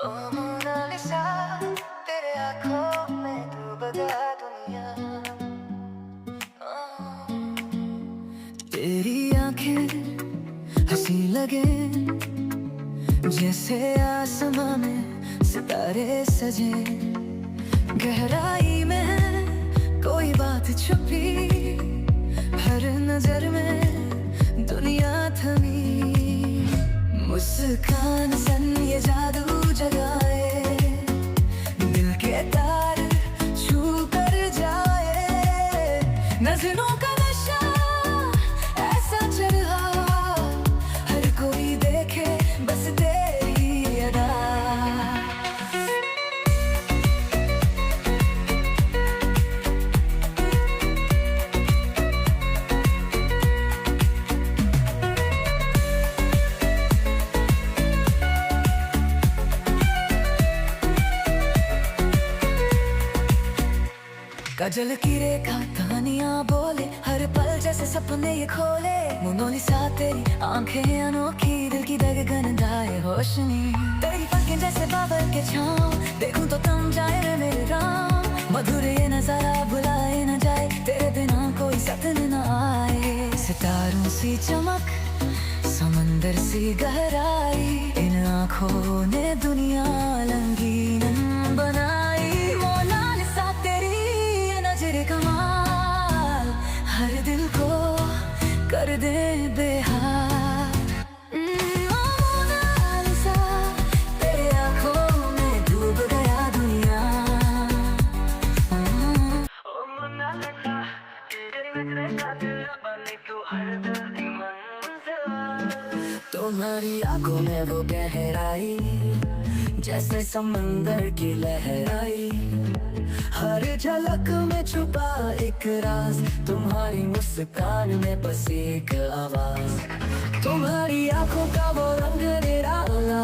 ओ Mona Lisa तेरे आँखों में डूब गया दुनिया। तेरी आंखें हंसी लगे जैसे आसमां में सितारे सजे। गहराई में है कोई बात छुपी, हर नजर में दुनिया थमी। मुस्कान सन ये जादू जगाए, दिल के तार छू कर जाए। नजरों का नशा ऐसा चढ़ा, हर कोई देखे बस तेरी अदा। काजल की रेखा कहानियां बोले, हर पल जैसे सपने ये खोले। मोनालिसा तेरी आंखें अनोखी, दिल की धड़कन दाए होशनी। तेरी पलकें जैसे बादल के छाँव, देखूं तो थम जाए रे मेरे राम। मधुर ये नजारा भुलाए न जाए, तेरे बिना कोई सपने न आए। सितारों सी चमक, समंदर सी गहराई, इन आँखों ने दुनिया रंगीन बनाई। मोनालिसा तेरी नजर कमाल, हर दिल को कर दे बेहाल। ओ मोनालिसा तेरे आँखों में डूब गया दुनिया। ओ मोनालिसा तेरी नजर का दिल बने तू हर दिल की मंजिल। तुम्हारी आँखों में वो गहराई जैसे समंदर की लहराई, हर झलक में छुपा एक राज। तुम्हारी मुस्कान में बस एक आवाज। तुम्हारी आंखों का वो रंग निराला,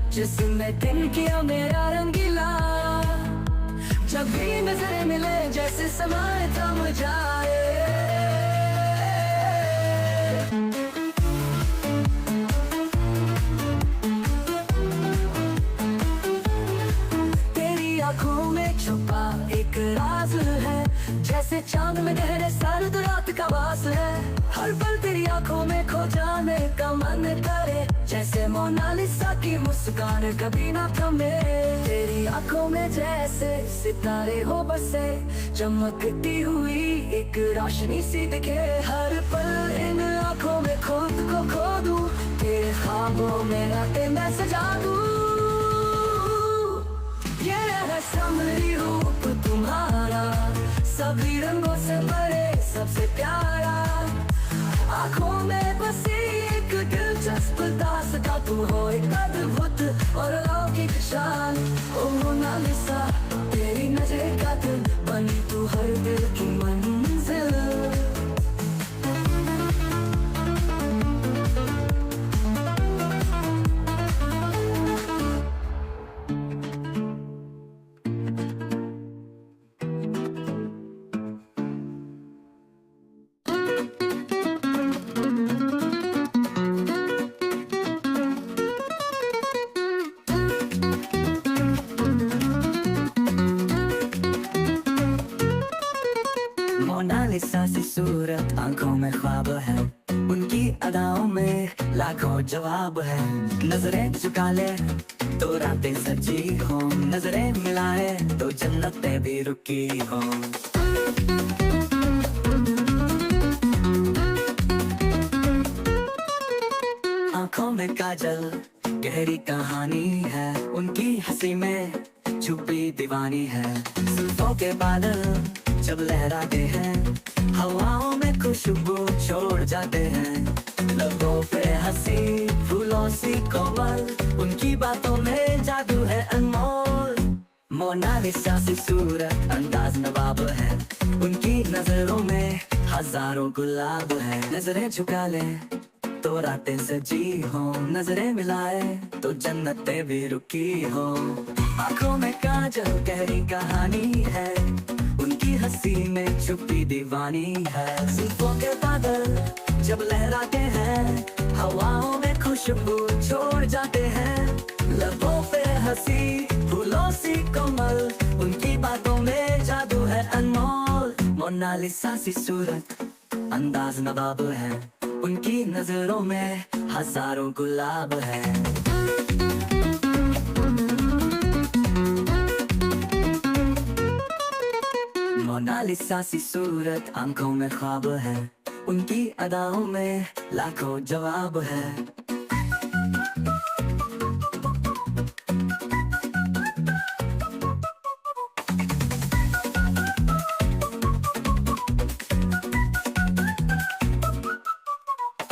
जिसने दिन किया मेरा रंगीला। जब भी नजर मिले जैसे समय थम जाए। तेरी आंखों में छुपा एक राज है, जैसे चांद में गहरे सर्द रात का वास है। हर पल तेरी आंखों में खो जाने का मन करे, जैसे मोनालिसा की मुस्कान कभी ना थमे। तेरी आंखों में जैसे सितारे हो बसे, चमकती हुई एक रोशनी सी दिखे। हर पल इन आंखों में खुद को खो दूं, तेरे ख्वाबों में रातें मैं सजा दूं। ये है समरी रूप तुम्हारा, सभी रंगों से भरे सबसे प्यारा। आँखों में बसी एक दिलचस्प दास्तां, तुम हो एक अद्भुत और अलौकिक शान। ओ मोनालिसा तेरी नजर का दिल बनी तू हर दिल की मंजिल। मोनालिसा सी सूरत आंखों में ख्वाब है, उनकी अदाओं में लाखों जवाब है। नजरें झुका ले तो रातें सजी हो, नजरें मिलाए तो जन्नतें भी रुकी हो। आंखों में काजल गहरी कहानी है, उनकी हंसी में छुपी दीवानी है। जुल्फों के बादल जब लहराते हैं, हवाओं में खुशबू छोड़ जाते हैं। लबों पे हंसी फूलों सी कोमल, उनकी बातों में जादू है अनमोल। मोनालिसा सी सूरत अंदाज नवाब है, उनकी नजरों में हजारों गुलाब है। नजरें झुका ले तो रातें सजी हो, नजरें मिलाए तो जन्नतें भी रुकी हो। आंखों में काजल गहरी कहानी है, उनकी हंसी में छुपी दीवानी है। जुल्फों के बादल जब लहराते हैं, हवाओं में खुशबू छोड़ जाते हैं। लबों पे हंसी फूलों सी कोमल, उनकी बातों में जादू है अनमोल। मोनालिसा सी सूरत अंदाज नवाब है, उनकी नजरों में हजारों गुलाब है। मोनालिसा सी सूरत आंखों में ख्वाब है, उनकी अदाओं में लाखों जवाब है।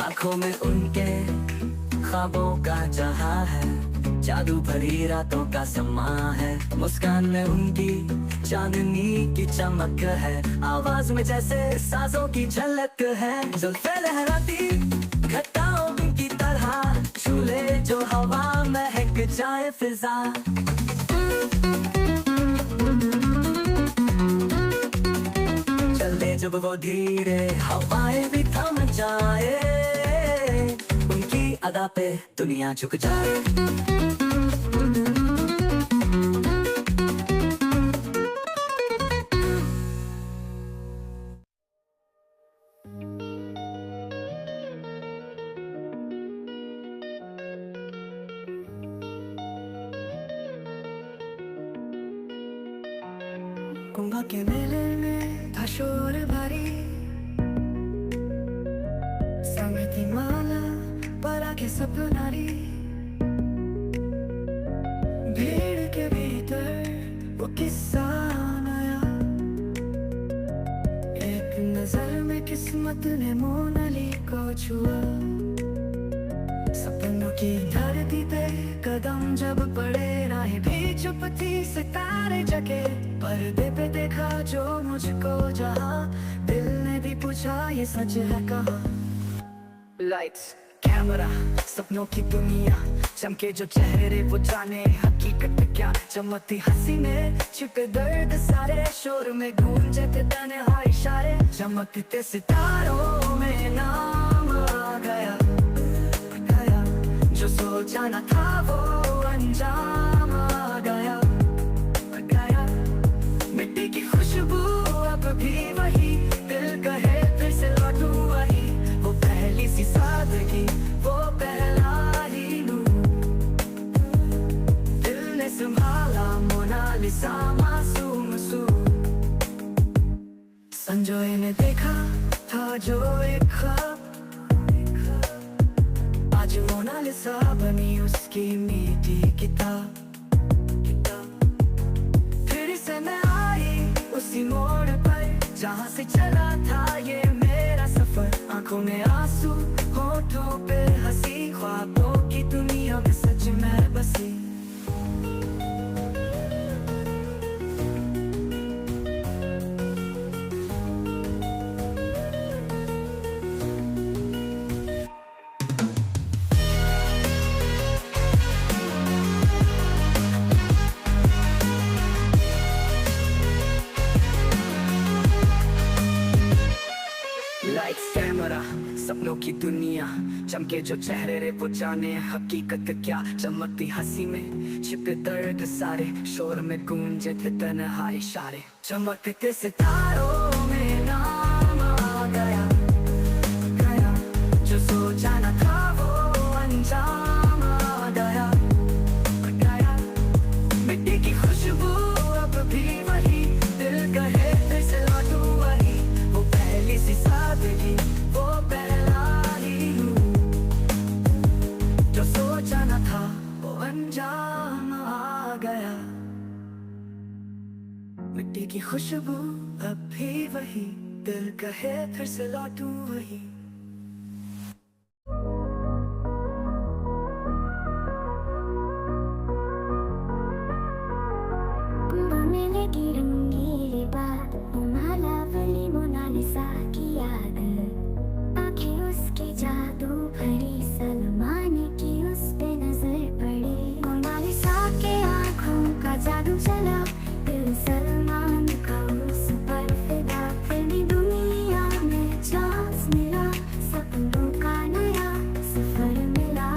आंखों में उनके ख्वाबों का जहां है, जादू भरी रातों का समा है। मुस्कान में उनकी चांदनी की चमक है, आवाज में जैसे साजों की झलक है। जुल्फे लहराती घटाओं की तरह, छूले जो हवा महक जाए फिजा। चले जब वो धीरे हवाएं भी थम जाए, उनकी अदा पे दुनिया झुक जाए। कुंभा के मेले में था शोर भारी, संगति माला परा के सपनारी। भीड़ के भीतर वो किस्सा नया, एक नजर में किस्मत ने मोनाली को छुआ। सपनों की धरती पे कदम जब पड़े, राहें भी चुप थी सितारे जगे। पर्दे पे देखा जो मुझको जहां, दिल ने भी पूछा ये सच है कहाँ। लाइट्स कैमरा सपनों की दुनिया, चमके जो चेहरे वो जाने हकीकत क्या। चमकती हंसी में छुपे दर्द सारे, शोर में गूंजे थे तन्हाई इशारे। चमकते सितारों में नाम आ गया, जो सोचा न था वो अंजाम आ गया। मिट्टी की खुशबू अब भी वही, दिल कहे फिर से लौटूं वही। वो पहली सी सादगी, वो पहला ही नूर, दिल ने संभाला मोनालिसा मासूम सा। संजोए ने देखा था जो एक ख्वाब, आज मोनालिसा बनी उसकी मीठी किताब। फिर से मैं आई उसी मोड़ पर, जहाँ से चला था ये मेरा सफर। आंखों में आंसू होठों पे हंसी, ख्वाबों की दुनिया में सच में बसी। कैमरा सपनों की दुनिया, चमके जो चेहरे रे वो जाने हकीकत क्या। चमकती हंसी में छिपे दर्द सारे, शोर में गूंजे थे तन्हाई इशारे। चमकते सितारों में नाम आ गया, जो सोचा न था वो अंजाम आ गया। मिट्टी की खुशबू अब भी वही, दिल कहे फिर से लौटूं वही। वो पहली सी सादगी, वो पहला ही नूर, जो सोचा न था वो अंजाम आ गया। मिट्टी की खुशबू अब भी वही, दिल कहे फिर से लौटूं वही। मेले की रंगीली बात, मोनालावली मोनालिसा की याद। आंखें उसकी जादू भरी, सलमान की उस पे नजर पड़ी। मोनालिसा के आंखों का जादू चला, दिल सलमान का उस पर फिदा। फिल्मी दुनिया में चांस मिला, सपनों का नया सफर मिला।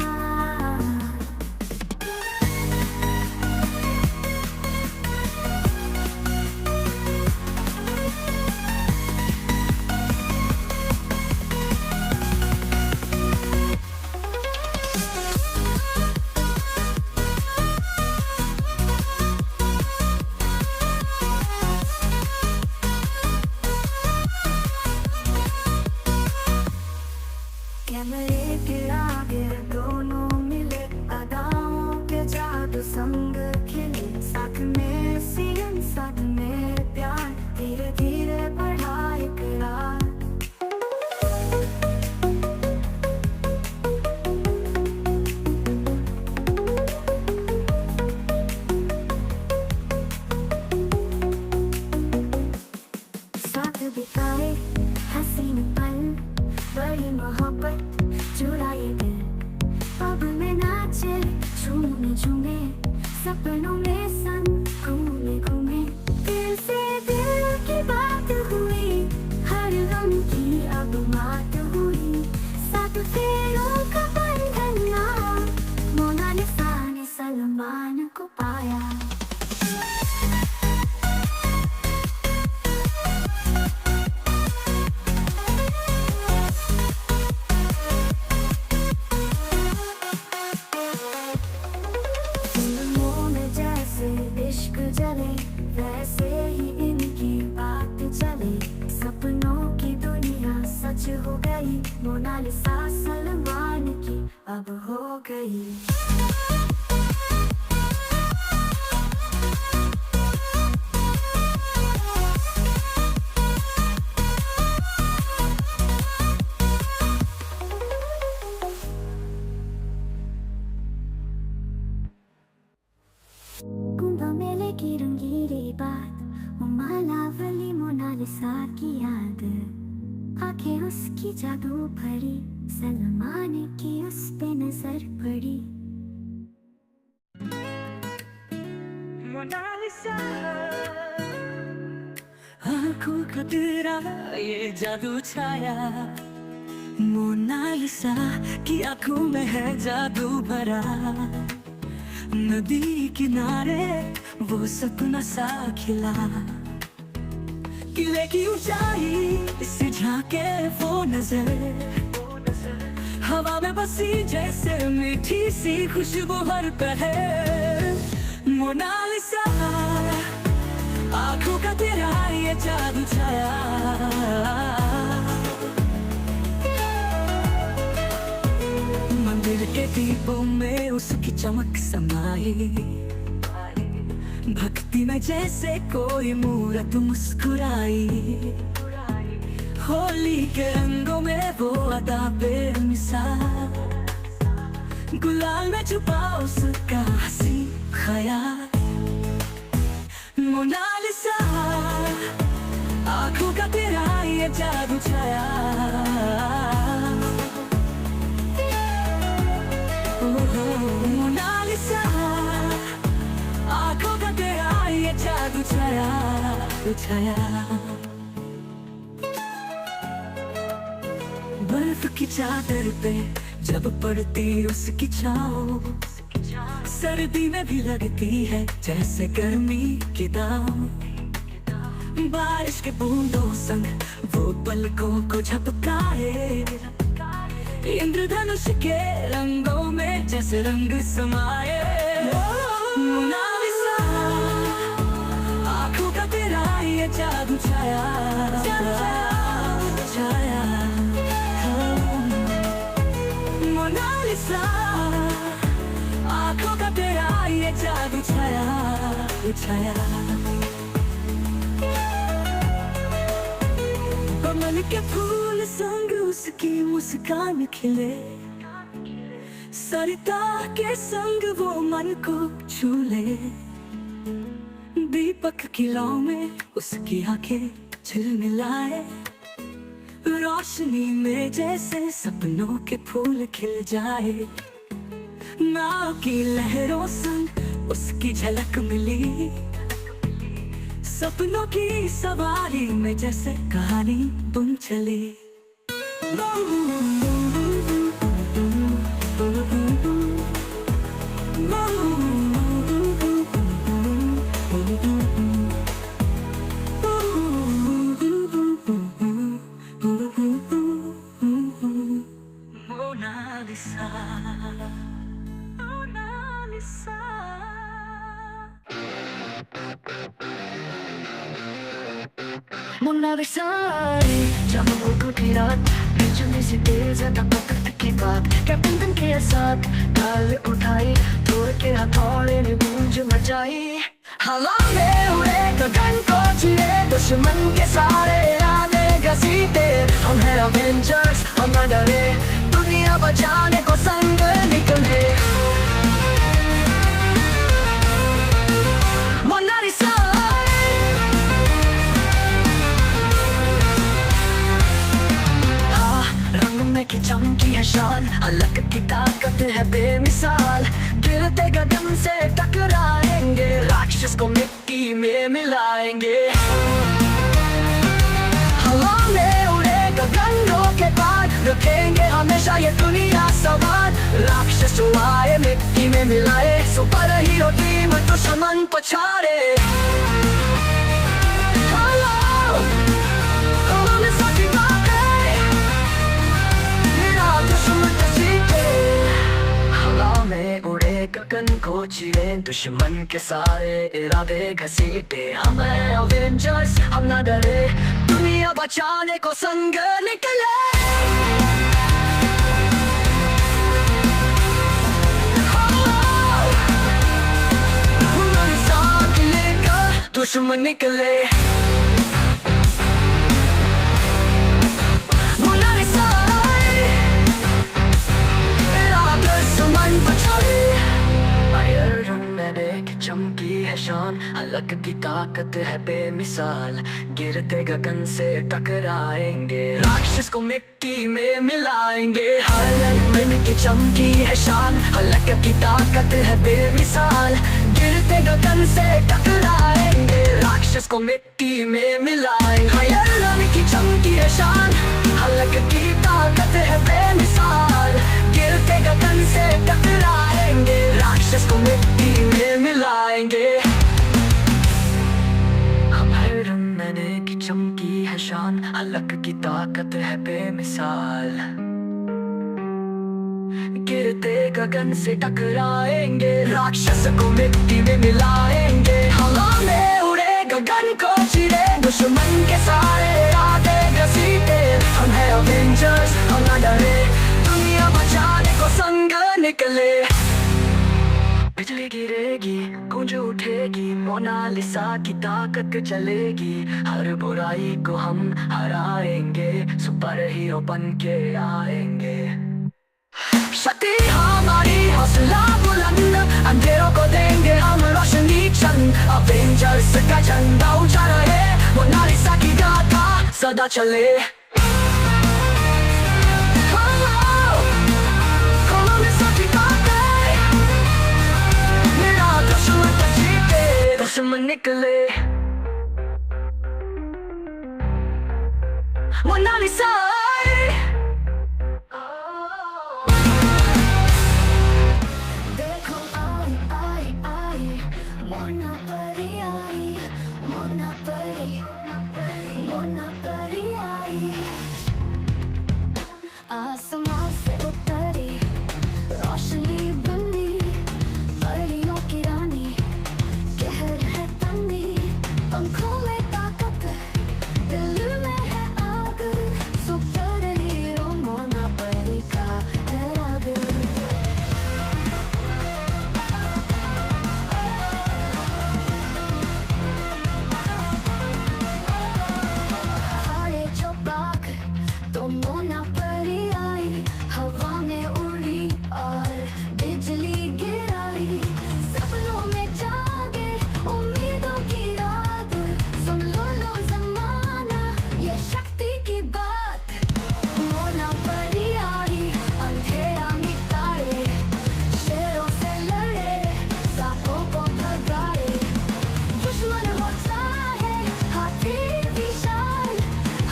सपनों में संग घूमे घूमे दिल से दिल की बात हुई, हर गम की अब बात हुई, सात फेरों का बंधन ना, मोनालिसा ने सलमान को पाया। फिल्मों में जैसे इश्क जले, वैसे ही इनकी बात चले, सपनों की दुनिया सच हो गई, मोनालिसा सलमान की अब हो गई। कुंभ मेले की रंगीली बात, वो मालावली मोनालिसा की याद, आंखें उसकी जादू भरी, सलमान की उस पे नजर पड़ी। मोनालिसा आंखों का तेरा ये जादू छाया, मोनालिसा की आंखों में है जादू भरा, नदी किनारे वो सपना सा खिला, किले की ऊंचाई से झांके वो नजर, हवा में बसी जैसे मीठी सी खुशबू हर पहर, मोनालिसा आंखों का तेरा ये जादू छाया, मंदिर के दीपों में उसकी चमक समाई, भक्ति में जैसे कोई मूरत मुस्कुराई, होली के रंगों में वो अदा बेमिसाल, गुलाल में छुपा उसका हंसी ख्याल, मोनालिसा आंखों का तेरा ये जादू छाया, मोनालिसा आंखों का तेरा ये जादू छाया छाया। बर्फ की चादर पे जब पड़ती उसकी छाँव, सर्दी में भी लगती है जैसे गर्मी की दाव, बारिश के बूंदों संग वो पलकों को झपकाए, इंद्रधनुष के रंगों में जैसे रंग समाए, मोनालिसा आंखों का तेरा ये जादू छाया छाया, मोनालिसा आंखों का तेरा ये जादू छाया छाया, कमल के फूल संग उसकी मुस्कान खिले, सरिता के संग वो मन को छू ले, दीपक की लौ में उसकी आंखें झिलमिलाए, रोशनी में जैसे सपनों के फूल खिल जाए, नाव की लहरों संग उसकी झलक मिली, सपनों की सवारी में जैसे कहानी बुन चली, मोनालिसा मोनालिसा। मोनालिसा जब वो टूटी रात, बिजली से तेज धपकत की बात, कैप्टन के साथ ढाल उठाई, तोड़ के हथौड़े ने गूंज मचाई, हवा में उड़े गगन को चीरे, दुश्मन के सारे आने घसीटे, हम हैं अवेंजर्स हम न डरे, दुनिया बचाने को संग निकले, मोनालिसा की चमकी है शान, अलग की ताकत है बेमिसाल, गिरते कदम से टकराए, राक्षस को मिट्टी में मिलाएंगे। हवा में उड़ेगा गंगों के बाद, रखेंगे हमेशा ये दुनिया सवार। राक्षस जो आए मिट्टी में मिलाए, सुपर हीरो टीम दुश्मन पछाड़े। गगन को चीरे दुश्मन के सारे इरादे घसीटे। हम हैं अवेंजर्स, हम ना डरे, दुनिया बचाने को संग निकले। हमारे साथ लेकर दुश्मन निकले। चमकी है शान, अलग की ताकत है बेमिसाल। गिरते गगन से टकराएंगे, राक्षस को मिट्टी में मिलाएंगे। हर की चमकी है शान, अलग की ताकत है बेमिसाल। गिरते गगन से टकराएंगे, राक्षस को मिट्टी में मिलाएंगे। हर की चमकी है शान, अलग की ताकत है बेमिसाल। गिरते गगन से टकराएंगे, राक्षस को मिट्टी में मिलाएंगे। हमारे मैंने की चमकी है शान, अलग की ताकत है बेमिसाल। गिरते गगन से टकराएंगे, राक्षस को मिट्टी में मिलाएंगे। हवा में उड़े गगन को चीरे, दुश्मन के सारे इरादे घसीटे। हम हैं अवेंजर्स, हम ना डरे, दुनिया बचाने को संग निकले। बिजली गिरेगी, गूंज उठेगी, मोनालिसा की ताकत चलेगी। हर बुराई को हम हराएंगे, सुपर हीरो बन के आएंगे। शक्ति हमारी, हौसला बुलंद, अंधेरों को देंगे हम रोशनी चंद। अवेंजर्स का झंडा ऊंचा रहे, मोनालिसा की गाथा सदा चले। दुश्मन निकले, मोनालिसा देखो आई आई आई, मोना परी आई, मोना परी, मोना परी आई। आसमां से उतरी, रोशनी बनी, परियों की रानी। पंखों में ताकत, दिल में है आग, सुपर हीरो मोना परी का है राग। हारे जो बाग तो मोना परी आई, हवा में उड़ी और बिजली गिराई। सपनों में जागे उम्मीदों की, शक्ति की बात। मोना परी आई, अंधेरा मिटाए, शेरों से लड़े, सांपों को भगाए। दुश्मन होता है हाथी विशाल,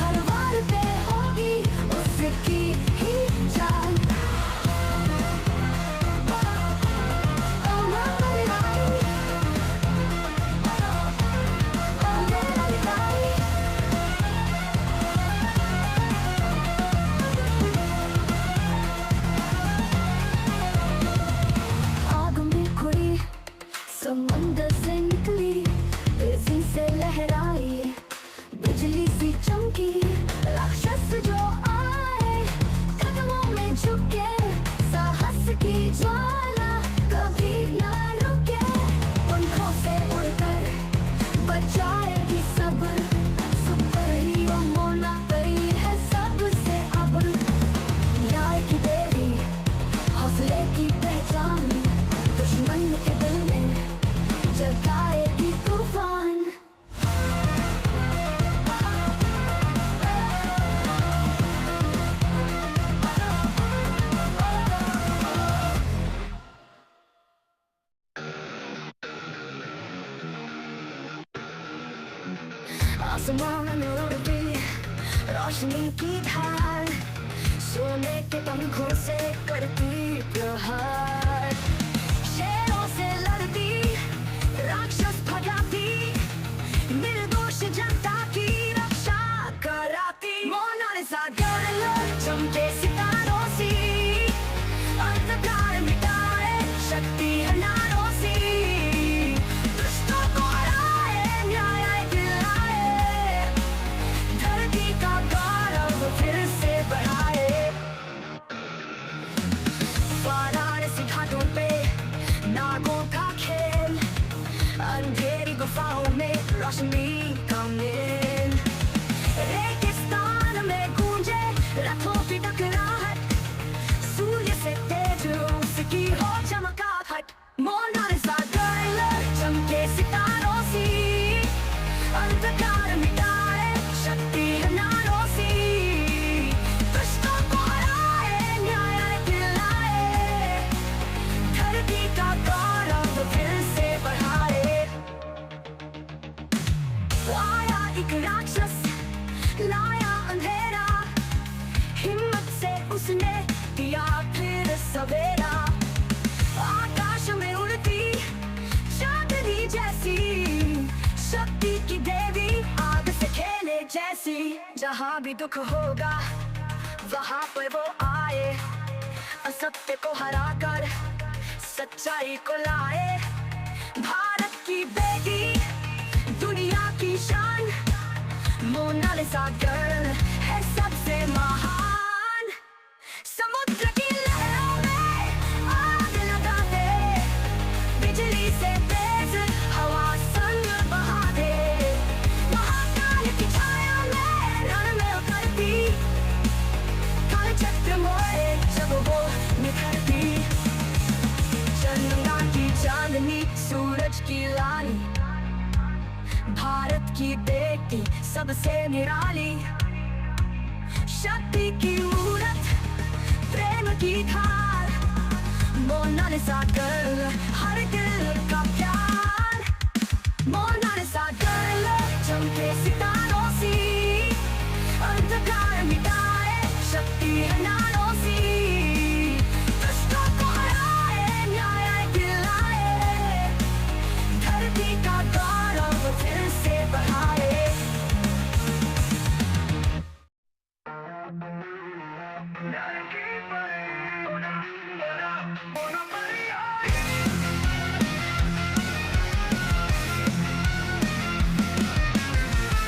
हर वार पे होगी उसकी ही जान। मोना परी आई, अंधेरा मिटाए। समंदर से निकली, तेजी से लहराई, बिजली सी चमकी, राक्षस जो आए, कदमों में झुके, साहस की ज्वाला कभी ना रुके। पंखों से उड़कर बचाएगी सब, सुपर हीरो मोना परी है सबसे अब। न्याय की देवी, हौसले की पहचान, दुश्मन के दिल में जगा आसमान में उड़ती रोशनी की धार, सोने के पंखों से करती प्रहार। शेरों से लड़ती राक्षस भगाती, निर्दोष जनता की रक्षा कराती। मोनालिसा गर्ल चमके सितारों सी, अंधकार मिटाए शक्ति है नारों सी। दुष्टों को हराए न्याय दिलाए, धरती का गौरव फिर से बढ़ाए। वाराणसी घाटों पे नागों का खेल, अंधेरी गुफाओं में रोशनी का मेल। रेगिस्तान में गूंजे रथों की टकराहट, सूर्य से तेज उसकी हो चमकाहट। मोनालिसा गर्ल चमके सितारों सी, अंधकार मिटाए शक्ति है नारों सी। दुष्टों को हराए न्याय दिलाए, धरती का गौरव फिर से बढ़ाए। आया एक राक्षस लाया अंधेरा, हिम्मत से उसने दिया फिर सवेरा। आकाश में उड़ती चांदनी जैसी, शक्ति की देवी आग से खेले जैसी। जहाँ भी दुख होगा वहाँ पर वो आए, असत्य को हराकर सच्चाई को लाए। भारत की बेटी दुनिया की शान, मोनालिसा गर्ल है सबसे महान। समुद्र की लहरों में आग लगाते, बिजली से तेज हवा संग बहा दे। महाकाल की छाया में रण में उतरती, काल चक्र मोड़े जब वो निखरती। चंद्रमा की चांदनी सूरज की लाली, भारत की बेटी सबसे निराली। शक्ति की मूरत प्रेम की धार, मोनालिसा गर्ल हर दिल का प्यार। मोनालिसा गर्ल चमके सितारों सी, अंधकार मिटाए शक्ति है नारों सी। दुष्टों को हराए न्याय दिलाए, धरती का गौरव फिर से बढ़ाए।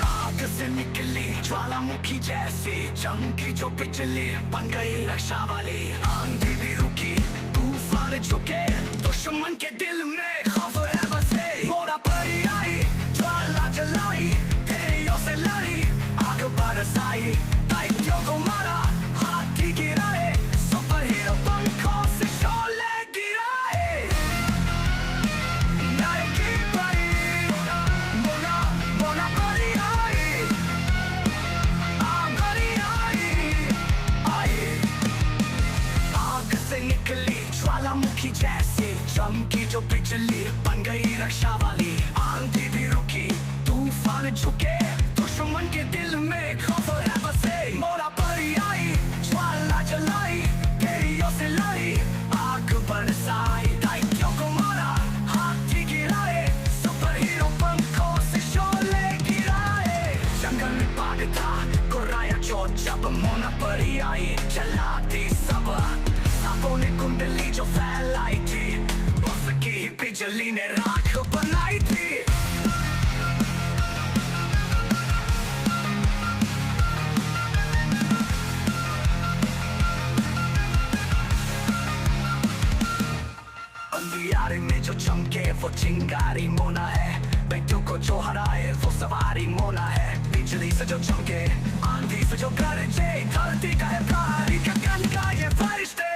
आग से निकली ज्वालामुखी जैसी, चमकी जो बिजली बन गई रक्षा वाली। आंधी भी रुकी तूफान झुके, दुश्मन के दिल में खौफ है बसे। मोरा परी आई ज्वाला जलाई, तेरियों से लड़ी आग बरसाई। दैत्यों को मारा हाथी गिराए, सुपर हीरो पंखों से शोले गिराए। न्याय की परी मोना मोना परी आई, परी आई। आग से निकली ज्वालामुखी जैसी, चमकी जो बिजली बन गई रक्षा वाली। आंधी भी रुकी तूफान झुके, दुश्मन के दिल में खौफ है बसे। मोरा परी आई ज्वाला जलाई, तेरियों से लड़ी आग बरसाई। दैत्यों को मारा हाथी गिराए, सुपर हीरो पंखों से शोले गिराए। जंगल में बाघ था गुर्राया चोर, जब मोना परी आई जलाती सब। सांपों ने कुंडली जो फैलाई थी, उसकी बिजली ने राख बनाई थी। अंधियारे में जो चमके वो चिंगारी मोना है, बेटों को जो हराए वो सवारी मोना है। बिजली से जो चमके आंधी से जो गरजे, धरती का है प्रहरी गगन का ये फरिश्ते।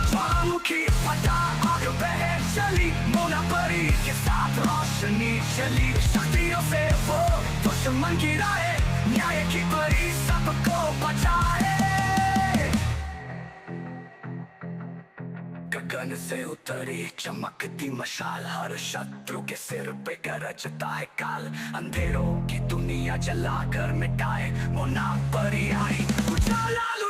ज्वालामुखी फटा आग बह चली, मोना परी के साथ रोशनी चली। शक्तियों से वो दुश्मन गिराए, न्याय की परी सबको बचाए। गगन से उतरी चमकती मशाल, हर शत्रु के सिर पे गरजता है काल। अंधेरों की दुनिया जलाकर मिटाए, वो नाग परी आई उजाला